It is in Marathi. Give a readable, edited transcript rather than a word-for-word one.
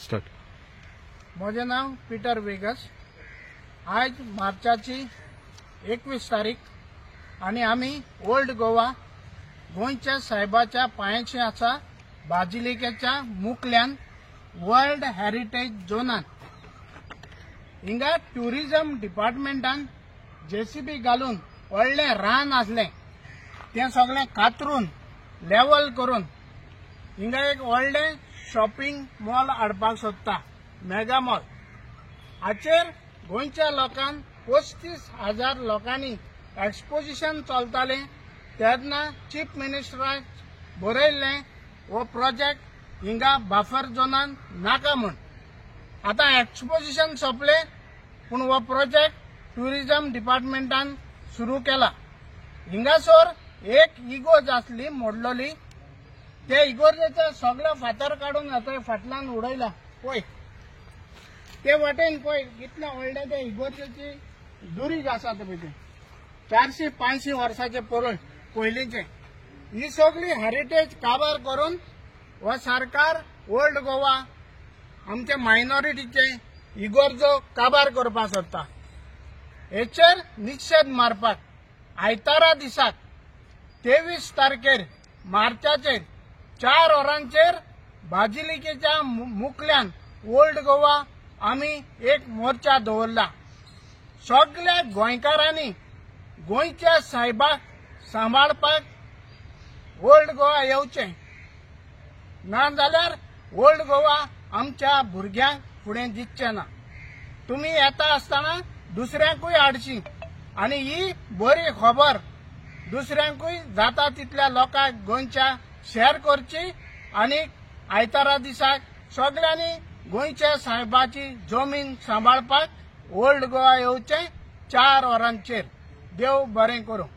स्टार्ट. माझे नाव पीटर वेगस. आज मार्चाची 21 तारीख आणि आम्ही ओल्ड गोवा गोंयच्या साहेबाच्या पांयाची आसा बाजिलिकेच्या मुखल्यान वर्ल्ड हेरिटेज झोनान हिंगा ट्युरिजम डिपार्टमेंटान जेसीबी घालून व्हडलें रान आसलें तें सगळें कातरून लेवल करून हिंगा एक व्हडलें शॉपिंग मॉल हाडपाक सोदता, मेगा मॉल. हाचेर गोंयच्या लोकांक 35,000 लोकांनी एक्सपोजिशन चलतालें तेन्ना चीफ मिनिस्टरान बरयल्लें हो प्रोजेक्ट हिंगा बफर झोनान नाका म्हूण. आतां एक्सपोजिशन सोंपलें पूण हो प्रोजेक्ट ट्युरिजम डिपार्टमेंटान सुरू केला. हिंगासर एक इगोर्ज आसली मोडलोली, ते इगोर्जेचे सगळे फातर काडून थंय फाटल्यान उडयला. पळय ते वाटेन पळय कितले व्हडले ते इगोर्जेची दुरीग आसा पळय ते 450 वर्सांचे पयलींचे. ही सगळी हेरिटेज काबार करून हो सरकार ओल्ड गोवा आमचे मायनॉरिटीचे इगोर्जो काबार करपाक सोदता. हेचेर निशेध मारपाक आयतारा दिसाक 23 तारखेर मार्चाचेर 4 वरांचेर बाजिलिकेच्या मुखल्यान ओल्ड गोवा आमी एक मोर्चा दवरला. सगळ्या गोंयकारांनी गोंयच्या साहेबाक सांबाळपाक ओल्ड गोवा येवचें, नाजाल्यार ओल्ड गोवा आमच्या भुरग्यांक फुडें दिसचें ना. तुमी येता आसतना दुसऱ्यांकूय हाडची आनी ही बरी खबर दुसऱ्यांकूय जाता तितल्या लोकांक गोंयच्या शेअर करची आनी आयतारा दिसाक सगळ्यांनी गोंयच्या साहेबाची जमीन सांबाळपाक ओल्ड गोवा येवचें 4 वरांचेर. देव बरें करूं.